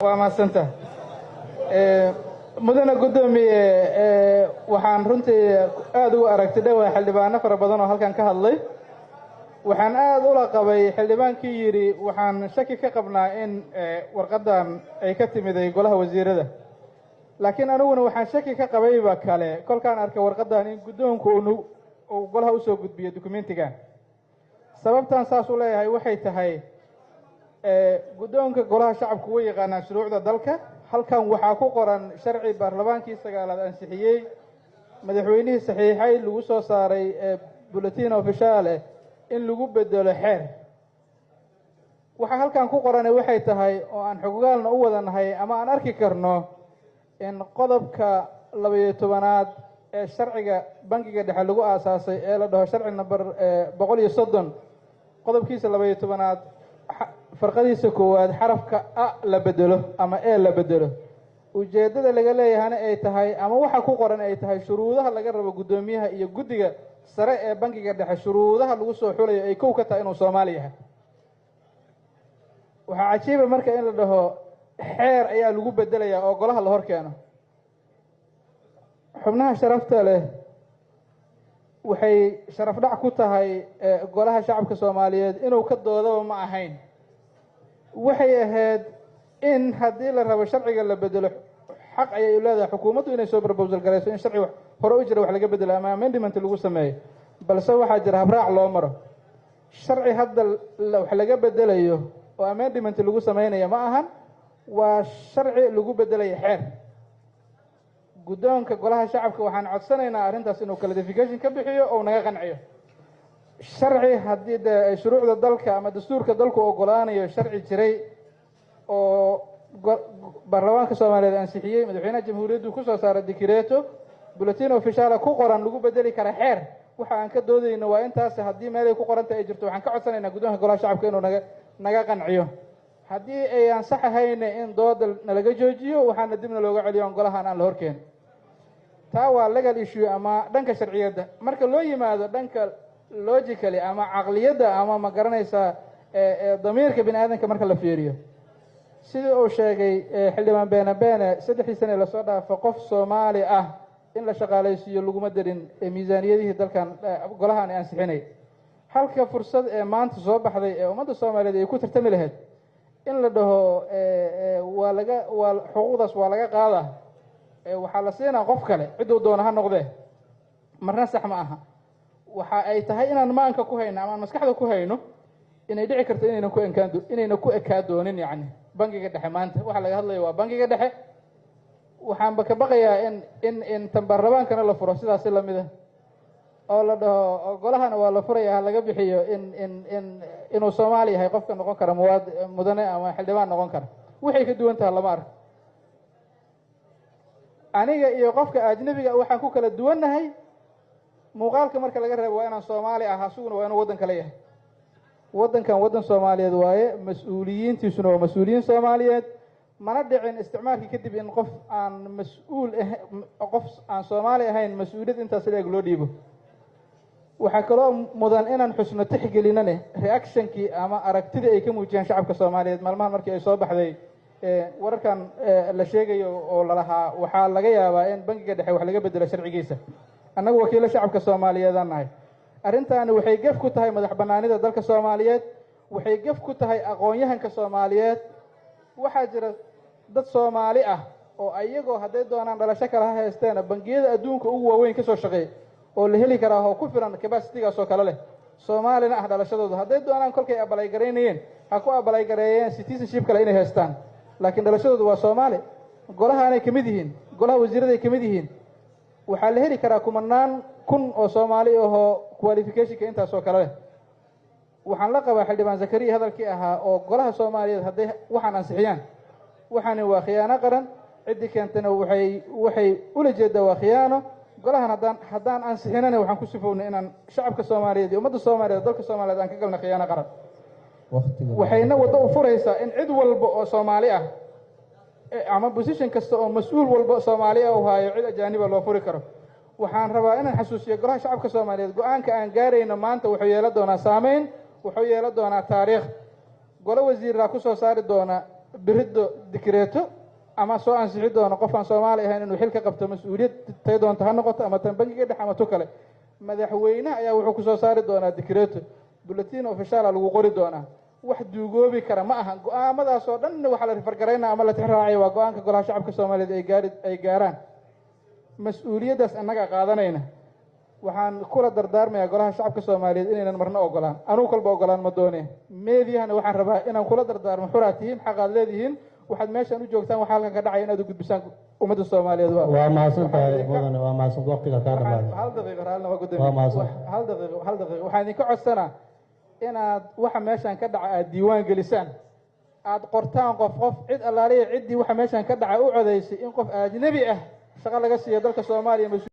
waa mahadsanta mudana guddoomiye waxaan runtii aad ugu aragtay dhowaa xildhibaano fara badan oo halkan ka hadlay waxaan aad ula qabay xildhibaankii yidhi waxaan shaki ka qabnaa in warqaddan ay ka timiday golaha wasiirada laakiin aniguna waxaan shaki ka qabayba kale kolkaan arkay warqaddan in guddoonku uu golaha usoo gudbiyo dukumentigan sababtan saas u leeyahay waxay tahay guddoonka golaha shacabku way yaqaanaan shuruucda dalka halkan waxaa ku qoran sharci baarlamaankii 9aad ansixiyey madaxweynihii saxiixay lagu soo saaray bulletin official in lagu bedelo xeer waxa halkan ku qoran waxay tahay oo aan xogaalna u wadanahay ama aan arki karno in qodobka 12aad ee sharciga bangiga dhexe lagu aasaasay ee la dhaho sharci number 130 qodobkiisa 12aad farqadiisa koowaad xarafka a la bedelo ama ee la bedelo ujeedada laga leeyahayna ay tahay ama waxa ku qoran ay tahay shuruudaha laga rabo guddoomiyaha iyo guddiga sare ee bangiga dhexe shuruudaha lagu soo xulayo ay kow ka tahay inuu Soomaali yahay waxa cajiiba marka in la dhaho xeer ayaa lagu bedelayaa oo golaha la hor keeno xubnaha sharafta leh waxay sharaf dhac ku tahay golaha shacabka Soomaaliyeed inuu ka doodaba ma ahayn waxay ahayd in haddii la rabo sharciga la bedelo xaq ayay u leedahay xukuumaddu inay soo proposal garayso in sharci hore u jira wax laga bedelo ama amendment lagu sameeyo balse waxaa jira habraac loo maro sharci hadda wax laga bedelayo oo amendment lagu sameeyo ma ahan waa sharci lagu bedelayo xeer guddoonka golaha shacabka waxaan codsanaynaa arrintaas inuu clarification ka bixiyo oo naga qanciyo sharci haddii shuruucda dalka ama dastuurka dalku ogolaanayo sharci jiray oo baarlamaanka Soomaaliyeed ansixiyey madaxweynaha jamhuuriyaddu ku soo saaray decreto bulletin official ku qoran lagu bedeli kara xeer waxa aan ka doodayno waa intaas haddii meel ay ku qoranta ay jirto waxaan ka codsanaynaa guddoonka golaha shacabka inuu naga qanciyo haddii ay ansax ahayn in dooda nalaga joojiyo waxaana dibna looga celiyo golahan aan la horkeen taa waa legal issue ama dhanka sharciyada marka loo yimaado dhanka logically ama aqliyada ama ma garanaysa damiirka bini'aadanka marka la fiiriyo sidii uu sheegay xildhibaan beene 3 sano la soo dhaafo qof Soomaali ah in la shaqaalaysiiyo laguma darin miisaaniyadihii dalkan golahan ay ansixinay halka fursad ee maanta soo baxday ee ummadda Soomaaliyeed ay ku tartami lahayd in la dhaho waa xuquuqdaas waa laga qaadaa waxaa la siinaa qof kale ciduu doona ha noqdee marna sax ma aha waxa ay tahay inaan maanka ku hayno ama maskaxda ku hayno inay dhici karto inayna ku ekaadoonin yani bangiga dhexe maanta waxa laga hadlayo waa bangiga dhexe waxaan ka baqayaa in baarlamaankana la furo sidaas la mid ah oo la dhaho golahana waa la furayaa laga bixiyo inuu Soomaali yahay qofka noqon kara mudane ama xildhibaan noqon kara waxay ka duwan tahay lama arko aniga iyo qofka ajnabiga waxaan ku kala duwanahay muuqaalka marka laga reebo waa inaan Soomaali ah asuguna waa inuu wadan kale yahay wadankan wadan Soomaaliyeed waaye mas'uuliyiintiisuna waa mas'uuliyiin Soomaaliyeed mana dhicin isticmaalkii kadib in qof aan Soomaali ahayn mas'uuliyad intaas leeg loo dhiibo waxa kaloo mudan inaan xusno tixgelinane reactionkii ama aragtida ay ka muujiyaan shacabka Soomaaliyeed maalmahan markii ay soo baxday wararkan la sheegayo oo la lahaa waxaa laga yaabaa in bangiga dhexe wax laga bedelo sharcigiisa annagu wakiilo shacabka Soomaaliyeed aan nahay arrintaani waxay gaf ku tahay madax bannaanida dalka Soomaaliyeed waxay gaf ku tahay aqoon-yahanka Soomaaliyeed waxaa jira dad Soomaali ah oo ayagoo hadday doonaan dhalasho kala haysteen bangiyada adduunka ugu waaweyn ka soo shaqeey oo la heli karaa oo ku filan capacity-gaas oo kale leh Soomaalina ah dhalashadooda hadday doonaan kolkay abalay gareynayeen ha ku abalay gareeyeen citizenship kale inay haystaan laakiin dhalashadoodu waa Soomaali golahaanay ka mid yihiin golaha wasiiraday ka mid yihiin waxaa la heli karaa kumanaan kun oo Soomaali oo qualification-ka intaas oo kale leh waxaan la qabaa xildhibaan Zakariya hadalkii ahaa oo golaha Soomaaliyeed hadday waxaan ansixiyaan waxaan waa khiyaano qaran cidii keentana waxay ula jeedaa waa khiyaano golahan haddaan ansixinana waxaan ku sifownay inaan shacabka Soomaaliyeed iyo ummadda Soomaaliyeed dalka Soomaaliyeed aan ka galna khiyaano qaran waxayna wada u furaysaa in cid walba oo Soomaali ah ama position kasta oo mas'uul walba Soomaali ah oo hayo cid ajaaniba loo furi karo waxaan rabaa inaan xasuusiyo golaha shacabka Soomaaliyeed go'aanka aan gaarayno maanta wuxuu yeelan doonaa saameyn wuxuu yeelan doonaa taariikh golo wasiirra ku soo saari doona biriddo dikreeto ama soo ansixi doono qof aan Soomaali ahayn inuu xil ka qabto mas'uuliyad tay doonto ha noqoto ama tan bangiga dhexe ama to kale madaxweynaha ayaa wuxuu ku soo saari doonaa dikreeto bulletin official lagu qori doonaa wax duugoobi kara ma aha go'aamadaas oo dhan waxa la fargareynaa ama la tixraacay waa go'aanka golaha shacabka Soomaaliyeed ay gaaraan mas'uuliyadaas annaga qaadanayna waxaan kula dardaarmayaa golaha shacabka Soomaaliyeed inaynan marna ogolaan anuu kalba ogolaan ma doonee meediyahana waxaan rabaa inaan kula dardaarmo xuraatihiin xaqaad leedihiin waxaad meeshan u joogtaan waxa halkan ka dhacay inaad u gudbisaan ummadda Soomaaliyeed waa mahadsantahay mudane waa mahadsan waqtiga ka dhamaaday hal daqiiqo raalna waa gudoomiye hal daqiiqo waxaan idinka codsanaa inaad waxa meeshan ka dhaca aad diiwaan gelisaan aad qortaan qof cid allaaliya ciddii waxa meeshan ka dhaca u codeysay in qof ajnabi ah shaqo laga siiyo dalka Soomaaliya